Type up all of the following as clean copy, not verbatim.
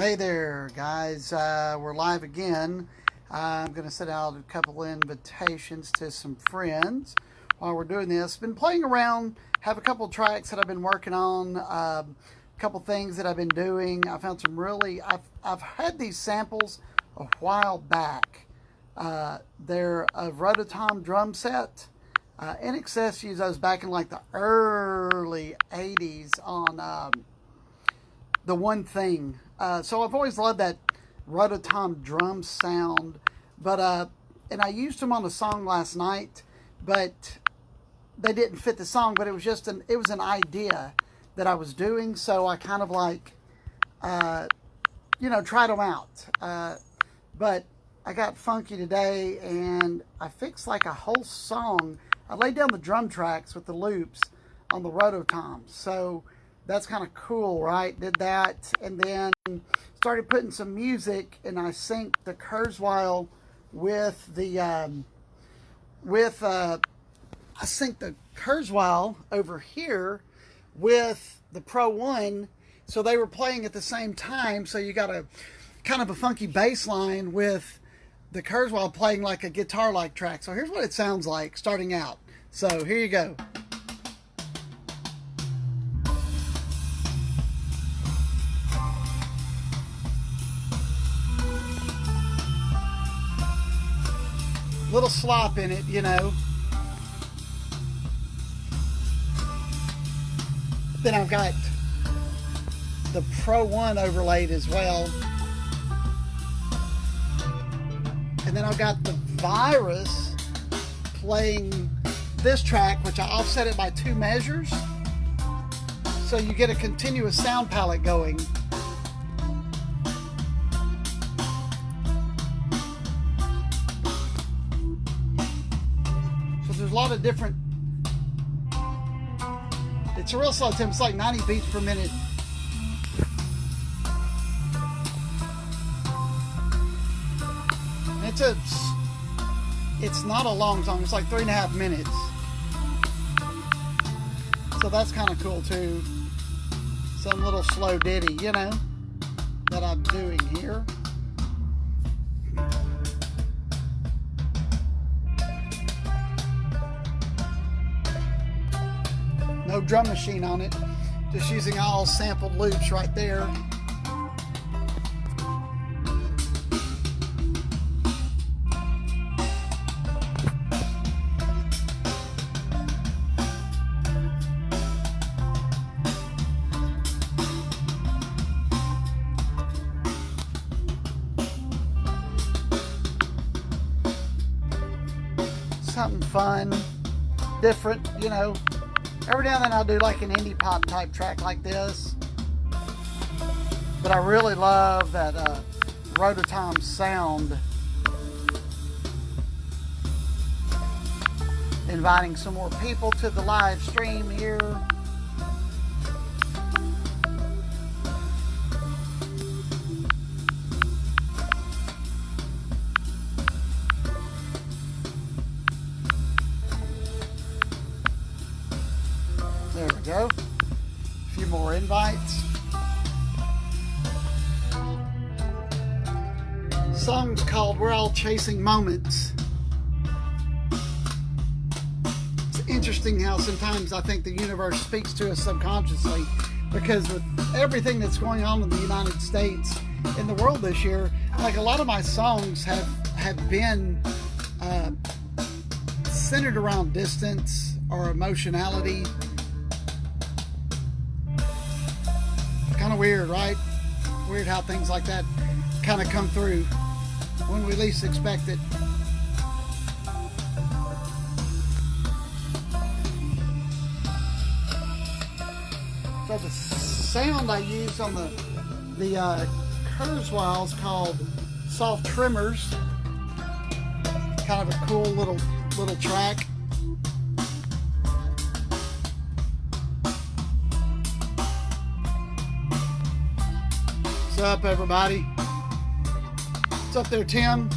Hey there, guys. We're live again. I'm going to send out a couple invitations to some friends while we're doing this. Been playing around, have a couple tracks that I've been working on, a couple things that I've been doing. I found some really, I've had these samples a while back. They're a Roto Tom drum set. NXS used those back in like the early 80s on the One Thing. So I've always loved that Roto Tom drum sound, but and I used them on a song last night, but they didn't fit the song. But it was just an idea that I was doing, so I kind of like tried them out. But I got funky today, and I fixed like a whole song. I laid down the drum tracks with the loops on the Roto Toms, so that's kind of cool, right? Did that, and then started putting some music, and I synced the Kurzweil with the I synced the Kurzweil over here with the Pro 1, so they were playing at the same time. So you got a kind of a funky bass line with the Kurzweil playing like a guitar-like track. So here's what it sounds like starting out. So here you go. Little slop in it, you know. Then I've got the Pro 1 overlaid as well. And then I've got the Virus playing this track, which I offset it by 2 measures. So you get a continuous sound palette going. There's a lot of different, it's a real slow tempo. It's like 90 beats per minute. It's not a long song. It's like 3.5 minutes. So that's kind of cool too. Some little slow ditty, you know, that I'm doing here. No drum machine on it, just using all sampled loops right there. Something fun, different, you know. Every now and then I'll do like an indie pop type track like this. But I really love that Roto Tom sound. Inviting some more people to the live stream here. There we go. A few more invites. The song's called We're All Chasing Moments. It's interesting how sometimes I think the universe speaks to us subconsciously, because with everything that's going on in the United States, in the world this year, like a lot of my songs have been centered around distance or emotionality. Kind of weird, right? Weird how things like that kind of come through when we least expect it. So the sound I use on the Kurzweil is called Soft Tremors. Kind of a cool little track. What's up, everybody? What's up there, Tim?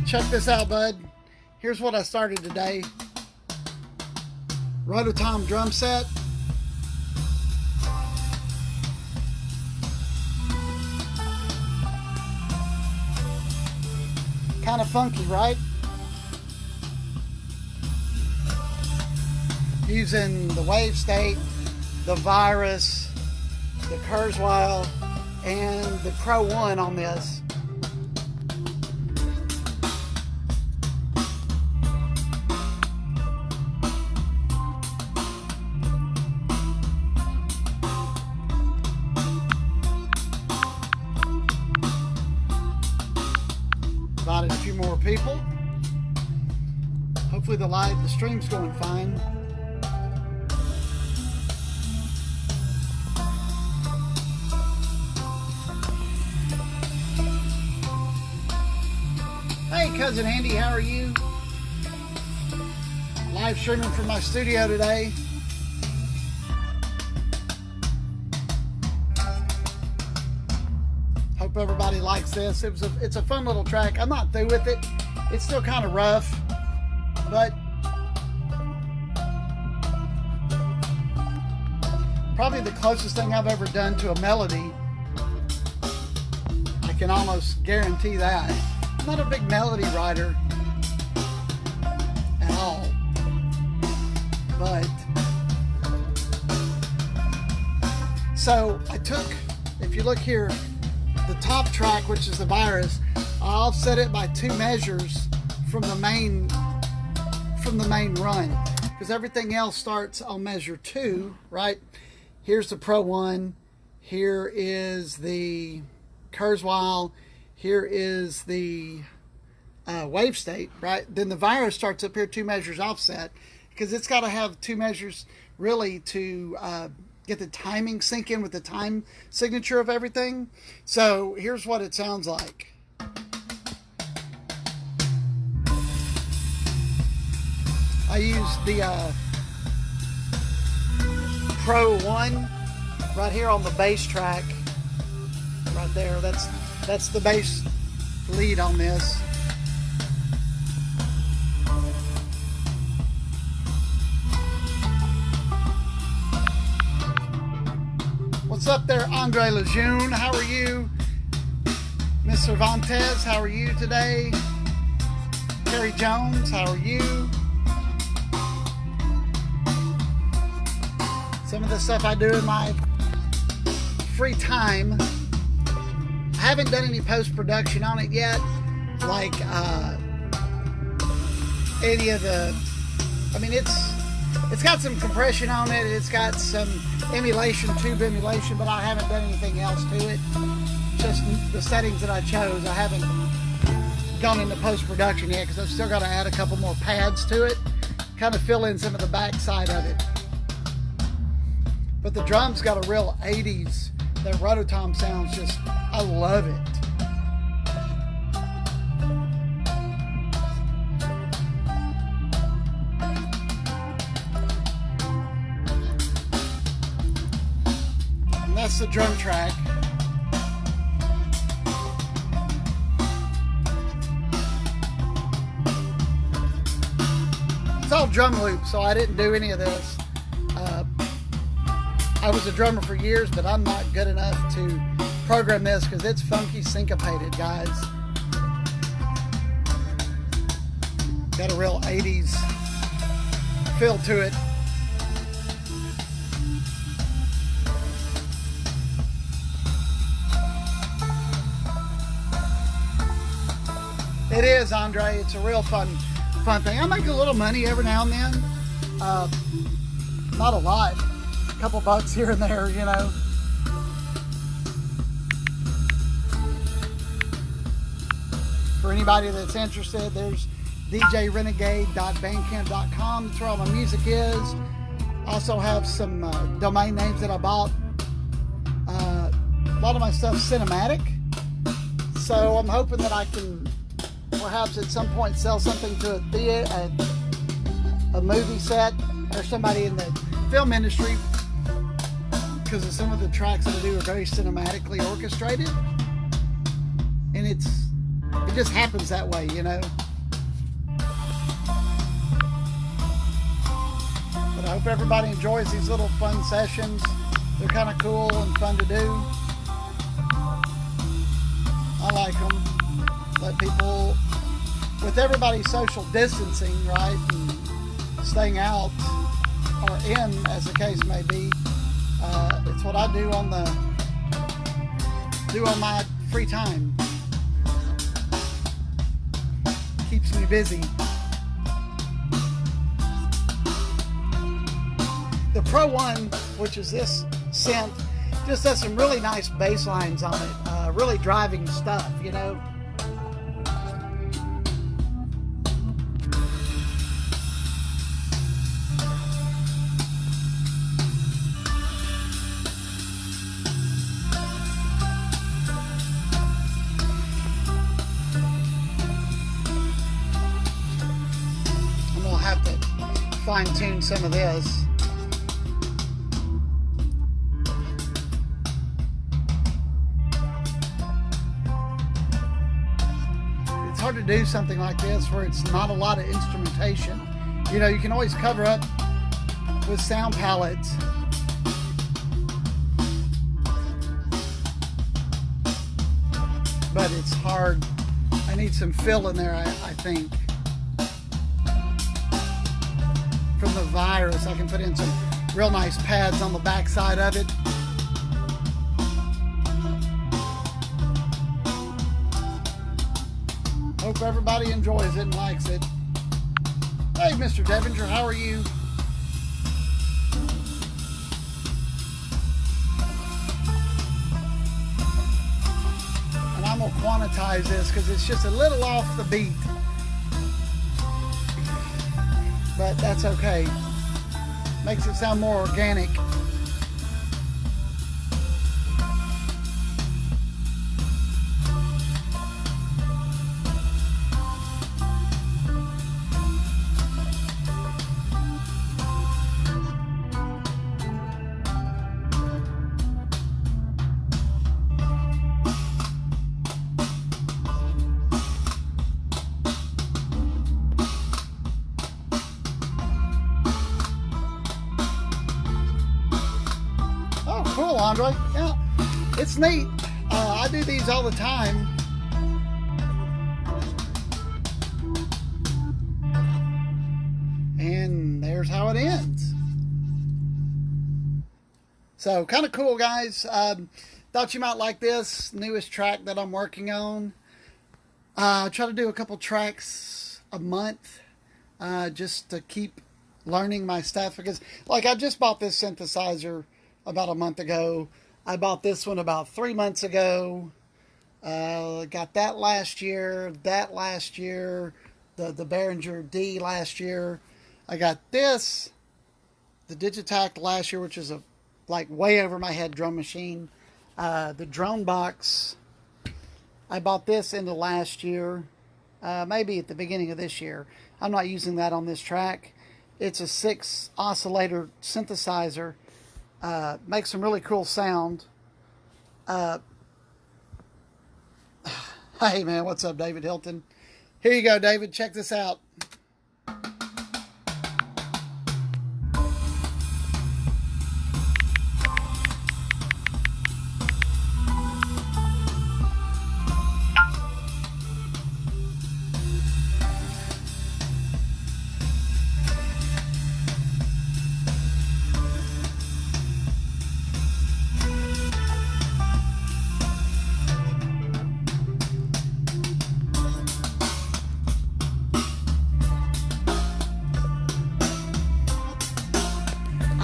Check this out, bud. Here's what I started today. Roto Tom drum set. Kind of funky, right? Using the Wavestate, the Virus, the Kurzweil, and the Pro 1 on this. Invited a few more people. Hopefully the stream's going fine. Hey, Cousin Andy, how are you? Live streaming from my studio today. Hope everybody likes this. It's a fun little track. I'm not through with it. It's still kind of rough, but probably the closest thing I've ever done to a melody. I can almost guarantee that. I'm not a big melody writer at all, but so I took, if you look here, the top track, which is the Virus, I offset it by 2 measures from the main run, because everything else starts on measure 2, right? Here's the Pro 1, here is the Kurzweil, here is the Wavestate, right? Then the Virus starts up here 2 measures offset, because it's got to have 2 measures really to get the timing sync in with the time signature of everything. So here's what it sounds like. I used the Pro 1 right here on the bass track, right there. That's the bass lead on this. What's up there, Andre Lejeune? How are you? Miss Cervantes, how are you today? Terry Jones, how are you? Some of the stuff I do in my free time. I haven't done any post-production on it yet, like any of the, I mean, it's got some compression on it, it's got some emulation, tube emulation, but I haven't done anything else to it. Just the settings that I chose. I haven't gone into post-production yet, because I've still got to add a couple more pads to it, kind of fill in some of the back side of it. But the drums got a real 80s, that Roto Tom sounds, just, I love it. And that's the drum track. It's all drum loop, so I didn't do any of this. I was a drummer for years, but I'm not good enough to program this because it's funky syncopated, guys. Got a real 80s feel to it. It is, Andre. It's a real fun thing. I make a little money every now and then. Not a lot. A couple bucks here and there, you know. For anybody that's interested, there's djrenegade.bandcamp.com. That's where all my music is. Also have some domain names that I bought. A lot of my stuff's cinematic. So I'm hoping that I can perhaps at some point sell something to a theater, a movie set, or somebody in the film industry, because of some of the tracks that I do are very cinematically orchestrated, and it just happens that way, you know. But I hope everybody enjoys these little fun sessions. They're kind of cool and fun to do. I like them. Let people with everybody social distancing, right, and staying out or in, as the case may be, it's what I do on my free time. Keeps me busy. The Pro 1, which is this synth, just has some really nice bass lines on it, really driving stuff, you know. I'm gonna have to fine-tune some of this. It's hard to do something like this where it's not a lot of instrumentation. You know, you can always cover up with sound palettes. But it's hard. I need some fill in there, I think. From the virus, I can put in some real nice pads on the back side of it. Hope everybody enjoys it and likes it. Hey, Mr. Devinger, how are you? And I'm going to quantize this because it's just a little off the beat. But that's okay. Makes it sound more organic. Cool, Andre. Yeah, it's neat. I do these all the time. And there's how it ends. So, kind of cool, guys. Thought you might like this newest track that I'm working on. I try to do a couple tracks a month just to keep learning my stuff. Because, like, I just bought this synthesizer about a month ago. I bought this one about 3 months ago. Got that last year, the Behringer D last year. I got this, the Digitact last year, which is a like way over my head drum machine. The drone box, I bought this in the last year, maybe at the beginning of this year. I'm not using that on this track. It's a 6 oscillator synthesizer. Makes some really cool sound. Hey man, what's up, David Hilton? Here you go, David. Check this out.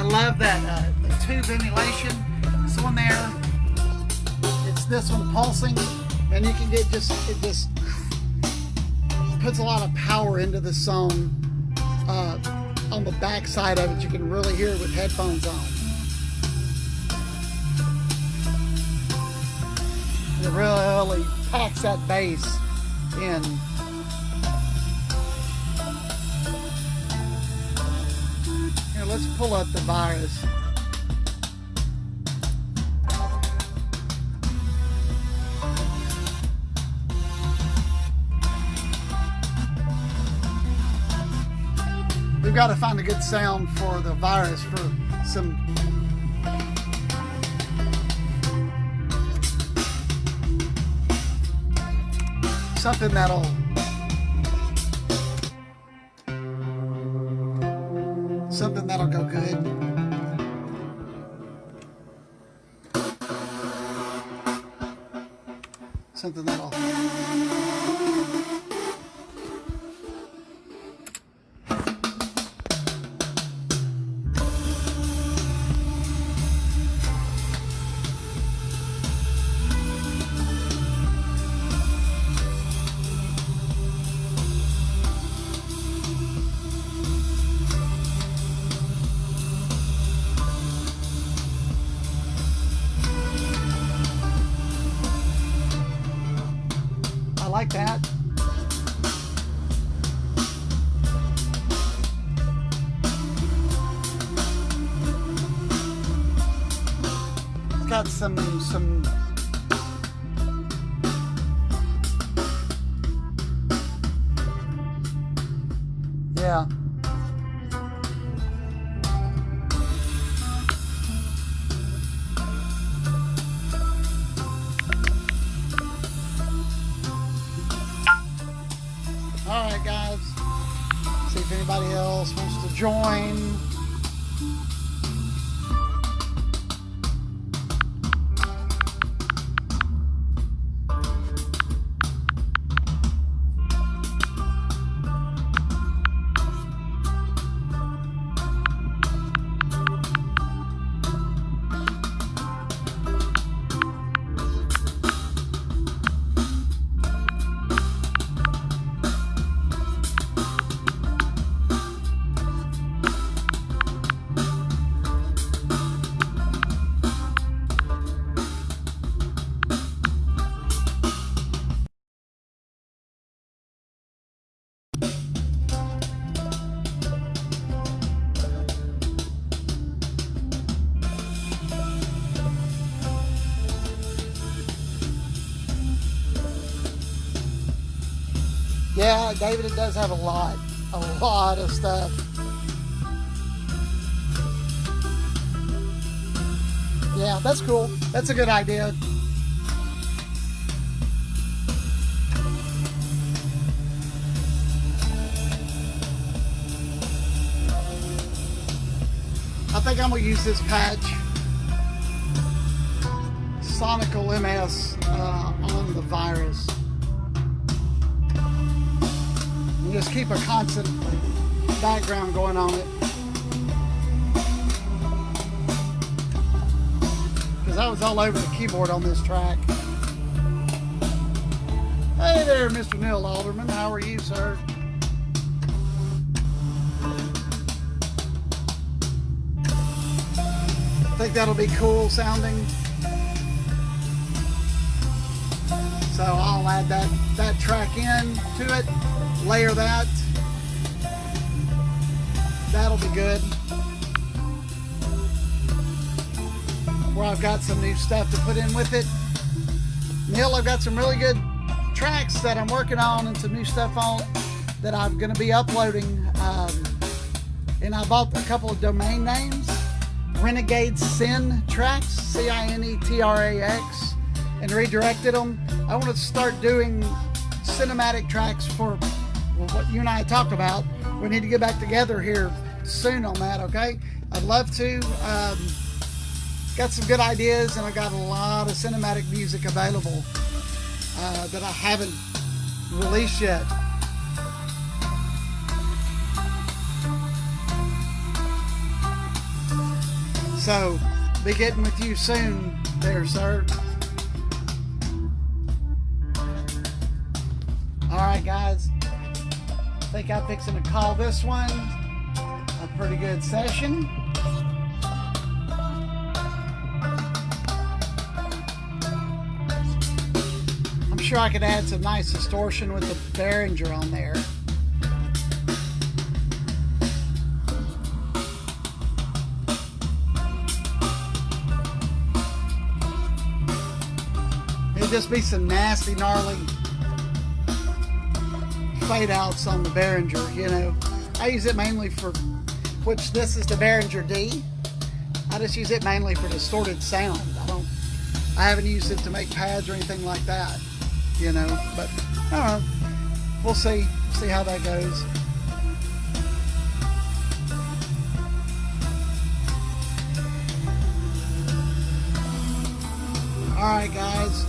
Love that the tube emulation. This one there, it's this one pulsing, and you can get it just puts a lot of power into the song. On the back side of it, you can really hear it with headphones on. It really packs that bass in. Let's pull up the virus. We've got to find a good sound for the virus for some something that'll something that'll... like that. It's got some yeah. Alright guys, see if anybody else wants to join. Yeah, David, it does have a lot of stuff. Yeah, that's cool. That's a good idea. I think I'm gonna use this patch, Sonical MS, on the virus. And just keep a constant background going on it. Because I was all over the keyboard on this track. Hey there, Mr. Neil Alderman. How are you, sir? I think that'll be cool sounding. So I'll add that track in to it, layer that. That'll be good. Where I've got some new stuff to put in with it. Neil, I've got some really good tracks that I'm working on and some new stuff on that I'm going to be uploading. And I bought a couple of domain names. Renegade Sin Tracks, CINETRAX, and redirected them. I want to start doing cinematic tracks for what you and I talked about. We need to get back together here soon on that, okay? I'd love to. Got some good ideas, and I got a lot of cinematic music available that I haven't released yet. So, be getting with you soon there, sir. Alright, guys. I think I'm fixing to call this one a pretty good session. I'm sure I could add some nice distortion with the Behringer on there. It'd just be some nasty, gnarly fade outs on the Behringer, you know. I use it mainly for, which this is the Behringer D. I just use it mainly for distorted sound. I haven't used it to make pads or anything like that, you know, but I don't know. We'll see how that goes. Alright, guys.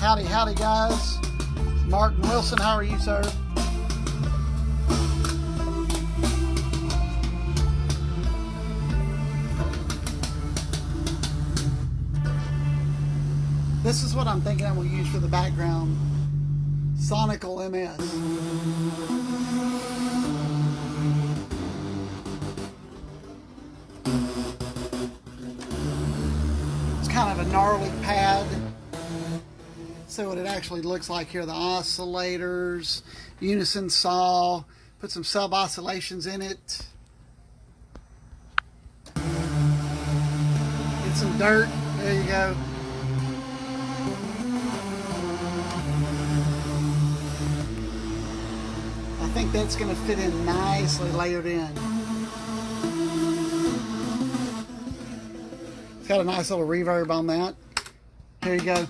Howdy, howdy, guys. Martin Wilson, how are you, sir? This is what I'm thinking I will use for the background. Sonical MS. It's kind of a gnarly pad. See what it actually looks like here. The oscillators, unison saw, put some sub oscillations in it. Get some dirt. There you go. I think that's going to fit in nicely layered in. It's got a nice little reverb on that. Here you go.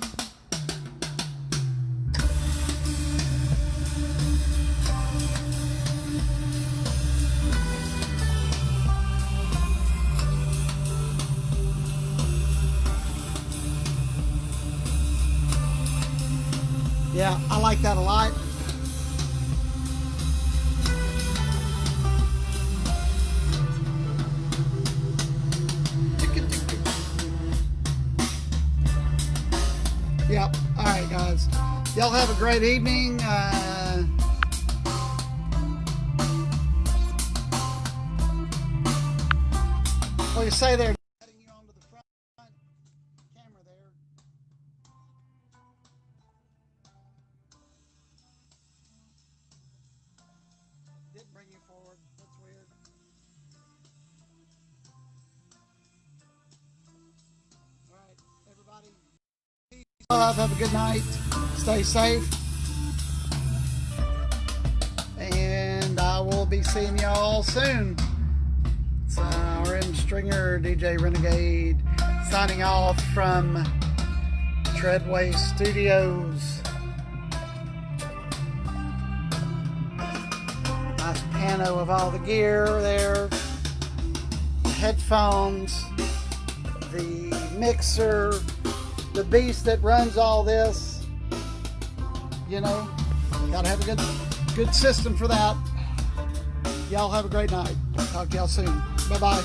Yeah, I like that a lot. Yep. All right, guys. Y'all have a great evening. What do you say there? Heading you onto the front camera there. Didn't bring you forward. That's weird. All right, everybody. Love, have a good night, stay safe, and I will be seeing y'all soon. It's RM Stringer, DJ Renegade, signing off from Treadway Studios. Nice pano of all the gear there, the headphones, the mixer, the beast that runs all this. You know, gotta have a good system for that. Y'all have a great night. Talk to y'all soon. Bye-bye.